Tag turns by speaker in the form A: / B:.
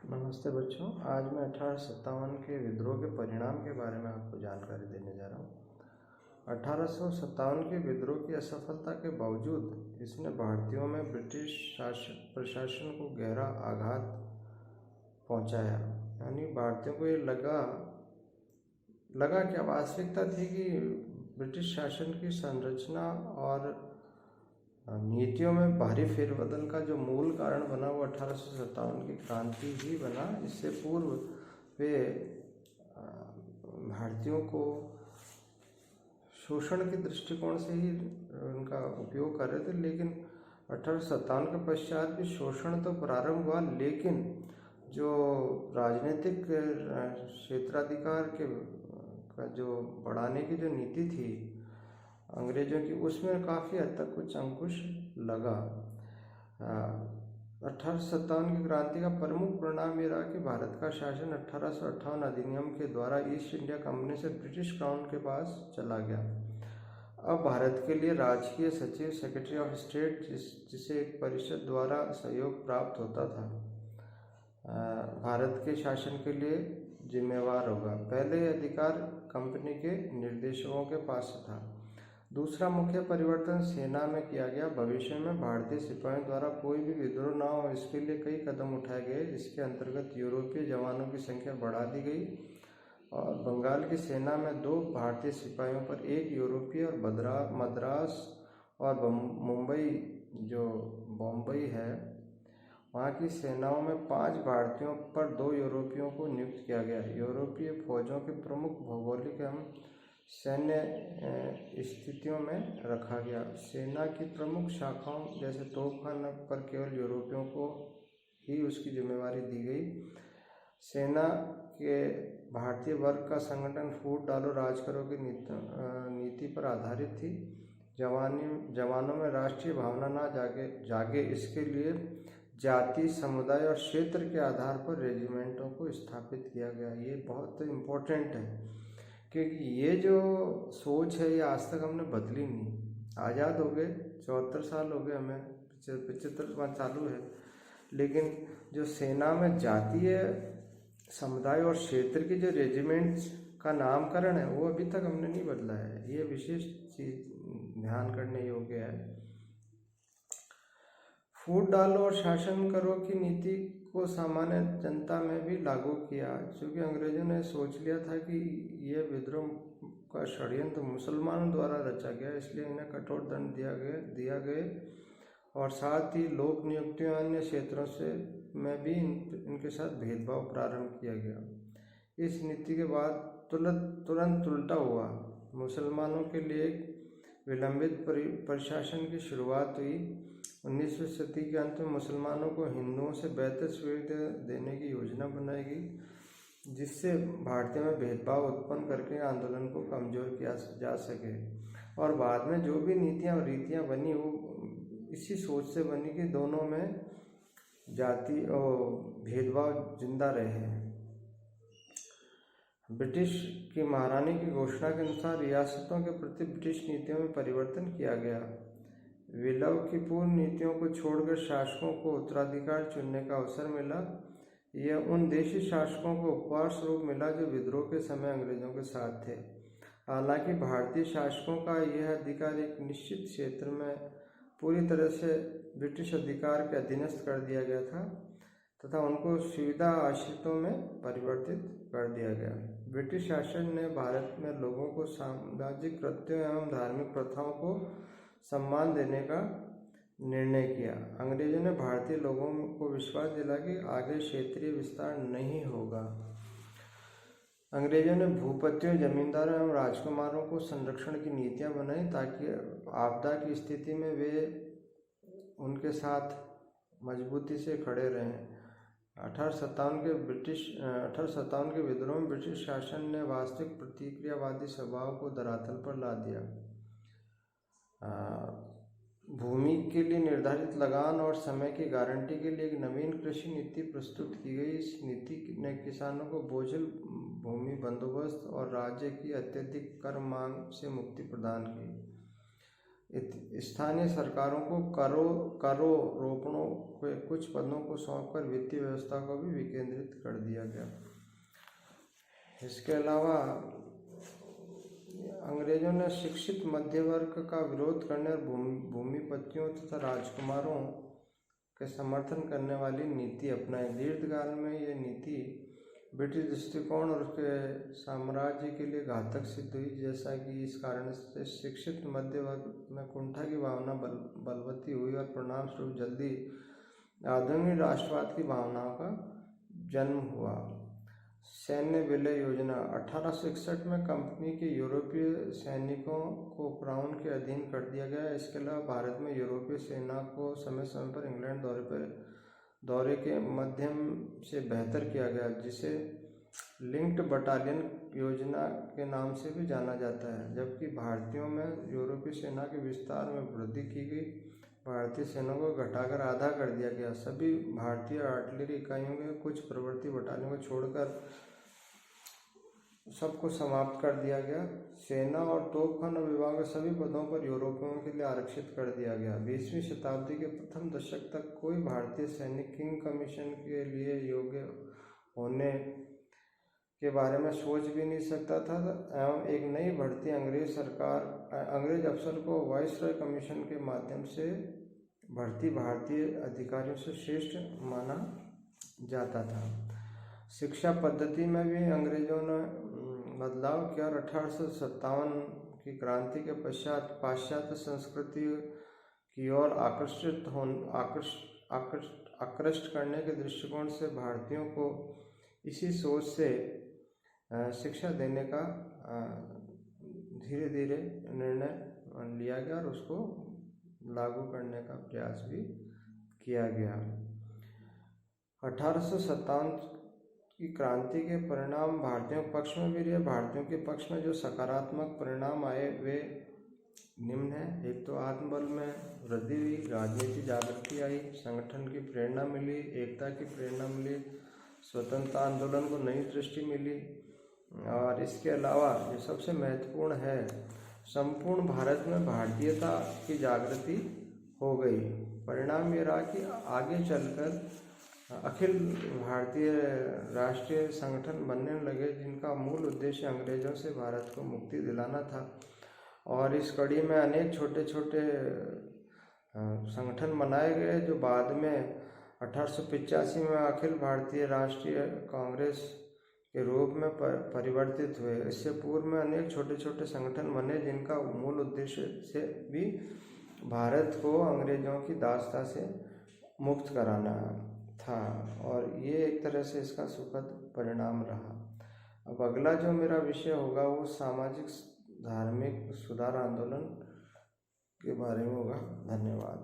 A: नमस्ते बच्चों। आज मैं 1857 के विद्रोह के परिणाम के बारे में आपको जानकारी देने जा रहा हूँ। 1857 के विद्रोह की असफलता के बावजूद इसने भारतीयों में ब्रिटिश प्रशासन को गहरा आघात पहुँचाया। यानी भारतीयों को ये लगा कि वास्तविकता थी कि ब्रिटिश शासन की संरचना और नीतियों में भारी फेरबदल का जो मूल कारण बना वो 1857 की क्रांति ही बना। इससे पूर्व वे भारतीयों को शोषण के दृष्टिकोण से ही उनका उपयोग कर रहे थे, लेकिन 1857 के पश्चात भी शोषण तो प्रारंभ हुआ, लेकिन जो राजनीतिक क्षेत्राधिकार के जो बढ़ाने की जो नीति थी अंग्रेजों की, उसमें काफ़ी हद तक कुछ अंकुश लगा। 1857 की क्रांति का प्रमुख परिणाम ये रहा कि भारत का शासन 1858 अधिनियम के द्वारा ईस्ट इंडिया कंपनी से ब्रिटिश क्राउन के पास चला गया। अब भारत के लिए राजकीय सचिव, सेक्रेटरी ऑफ स्टेट, जिसे एक परिषद द्वारा सहयोग प्राप्त होता था, भारत के शासन के लिए जिम्मेवार होगा। पहले अधिकार कंपनी के निर्देशकों के पास था। दूसरा मुख्य परिवर्तन सेना में किया गया। भविष्य में भारतीय सिपाहियों द्वारा कोई भी विद्रोह न हो, इसके लिए कई कदम उठाए गए। इसके अंतर्गत यूरोपीय जवानों की संख्या बढ़ा दी गई और बंगाल की सेना में 2 भारतीय सिपाहियों पर 1 यूरोपीय और मद्रास और मुंबई जो बम्बई है वहाँ की सेनाओं में 5 भारतीयों पर 2 यूरोपियों को नियुक्त किया गया। यूरोपीय फौजों के प्रमुख भौगोलिक एवं सैन्य स्थितियों में रखा गया। सेना की प्रमुख शाखाओं जैसे तोपखाना पर केवल यूरोपियों को ही उसकी जिम्मेवारी दी गई। सेना के भारतीय वर्ग का संगठन फूट डालो राज करो की नीति पर आधारित थी। जवानों में राष्ट्रीय भावना ना जागे इसके लिए जाति, समुदाय और क्षेत्र के आधार पर रेजिमेंटों को स्थापित किया गया। ये बहुत इम्पोर्टेंट है क्योंकि ये जो सोच है ये आज तक हमने बदली नहीं। आज़ाद हो गए, 74 साल हो गए, हमें 75 चालू है, लेकिन जो सेना में जातीय, समुदाय और क्षेत्र के जो रेजिमेंट्स का नामकरण है वो अभी तक हमने नहीं बदला है। ये विशेष चीज ध्यान करने योग्य है। फूट डालो और शासन करो की नीति को सामान्य जनता में भी लागू किया, क्योंकि अंग्रेजों ने सोच लिया था कि यह विद्रोह का षड्यंत्र मुसलमानों द्वारा रचा गया, इसलिए इन्हें कठोर दंड दिया गए और साथ ही लोक नियुक्तियों अन्य क्षेत्रों से में भी इनके साथ भेदभाव प्रारंभ किया गया। इस नीति के बाद तुरंत उल्टा हुआ। मुसलमानों के लिए एक विलंबित प्रशासन की शुरुआत हुई। 19वीं सदी के अंत में मुसलमानों को हिंदुओं से बेहतर सुविधा देने की योजना बनाई गई, जिससे भारतीय में भेदभाव उत्पन्न करके आंदोलन को कमजोर किया जा सके। और बाद में जो भी नीतियाँ और रीतियाँ बनी वो इसी सोच से बनी कि दोनों में जाति और भेदभाव जिंदा रहे। ब्रिटिश की महारानी की घोषणा के अनुसार रियासतों के प्रति ब्रिटिश नीतियों में परिवर्तन किया गया। विलय की पूर्व नीतियों को छोड़कर शासकों को उत्तराधिकार चुनने का अवसर मिला। यह उन देशी शासकों को उपहार स्वरूप मिला जो विद्रोह के समय अंग्रेजों के साथ थे। हालांकि भारतीय शासकों का यह अधिकार एक निश्चित क्षेत्र में पूरी तरह से ब्रिटिश अधिकार के अधीनस्थ कर दिया गया था तथा उनको सुविधा आश्रितों में परिवर्तित कर दिया गया। ब्रिटिश शासन ने भारत में लोगों को सामाजिक कृत्यों एवं धार्मिक प्रथाओं को सम्मान देने का निर्णय किया। अंग्रेजों ने भारतीय लोगों को विश्वास दिला कि आगे क्षेत्रीय विस्तार नहीं होगा। अंग्रेजों ने भूपतियों, जमींदारों एवं राजकुमारों को संरक्षण की नीतियां बनाई ताकि आपदा की स्थिति में वे उनके साथ मजबूती से खड़े रहें। 1857 के विद्रोह में ब्रिटिश शासन ने वास्तविक प्रतिक्रियावादी स्वभाव को धरातल पर ला दिया। भूमि के लिए निर्धारित लगान और समय की गारंटी के लिए एक नवीन कृषि नीति प्रस्तुत की गई। इस नीति ने किसानों को बोझिल भूमि बंदोबस्त और राज्य की अत्यधिक कर मांग से मुक्ति प्रदान की। स्थानीय सरकारों को करारोपणों के कुछ पदों को सौंपकर वित्तीय व्यवस्था को भी विकेंद्रित कर दिया गया। इसके अलावा अंग्रेजों ने शिक्षित मध्य वर्ग का विरोध करने और भूमिपतियों तथा राजकुमारों के समर्थन करने वाली नीति अपनाई। दीर्घकाल में ये नीति ब्रिटिश दृष्टिकोण और उसके साम्राज्य के लिए घातक सिद्ध हुई, जैसा कि इस कारण से शिक्षित मध्य वर्ग में कुंठा की भावना बलवती हुई और परिणाम स्वरूप जल्दी आधुनिक राष्ट्रवाद की भावनाओं का जन्म हुआ। सैन्य विलय योजना 1861 में कंपनी के यूरोपीय सैनिकों को क्राउन के अधीन कर दिया गया। इसके अलावा भारत में यूरोपीय सेना को समय समय पर इंग्लैंड दौरे के माध्यम से बेहतर किया गया, जिसे लिंक्ड बटालियन योजना के नाम से भी जाना जाता है। जबकि भारतीयों में यूरोपीय सेना के विस्तार में वृद्धि की गई। भारतीय सेना को घटाकर आधा कर दिया गया। सभी भारतीय आर्टिलरी इकाइयों के कुछ प्रवर्ती बटालियन को छोड़कर सबको समाप्त कर दिया गया। सेना और तोपखाना विभाग के सभी पदों पर यूरोपियों के लिए आरक्षित कर दिया गया। 20वीं शताब्दी के प्रथम दशक तक कोई भारतीय सैनिक किंग कमीशन के लिए योग्य होने के बारे में सोच भी नहीं सकता था एवं एक नई भर्ती अंग्रेज अफसर को वाइसरॉय कमीशन के माध्यम से भर्ती भारतीय अधिकारियों से श्रेष्ठ माना जाता था। शिक्षा पद्धति में भी अंग्रेजों ने बदलाव किया और 1857 की क्रांति के पश्चात पाश्चात्य संस्कृति की ओर आकृष्ट करने के दृष्टिकोण से भारतीयों को इसी सोच से शिक्षा देने का धीरे धीरे निर्णय लिया गया और उसको लागू करने का प्रयास भी किया गया। 1857 की क्रांति के परिणाम भारतीयों के पक्ष में भी रहे। भारतीयों के पक्ष में जो सकारात्मक परिणाम आए वे निम्न हैं। एक तो आत्मबल में वृद्धि हुई, राजनीति जागृति आई, संगठन की प्रेरणा मिली, एकता की प्रेरणा मिली, स्वतंत्रता आंदोलन को नई दृष्टि मिली और इसके अलावा जो सबसे महत्वपूर्ण है, संपूर्ण भारत में भारतीयता की जागृति हो गई। परिणाम ये रहा कि आगे चलकर अखिल भारतीय राष्ट्रीय संगठन बनने लगे, जिनका मूल उद्देश्य अंग्रेजों से भारत को मुक्ति दिलाना था। और इस कड़ी में अनेक छोटे छोटे संगठन बनाए गए, जो बाद में 1885 में अखिल भारतीय राष्ट्रीय कांग्रेस के रूप में परिवर्तित हुए। इससे पूर्व में अनेक छोटे छोटे संगठन बने, जिनका मूल उद्देश्य से भी भारत को अंग्रेजों की दासता से मुक्त कराना था और ये एक तरह से इसका सुखद परिणाम रहा। अब अगला जो मेरा विषय होगा वो सामाजिक धार्मिक सुधार आंदोलन के बारे में होगा। धन्यवाद।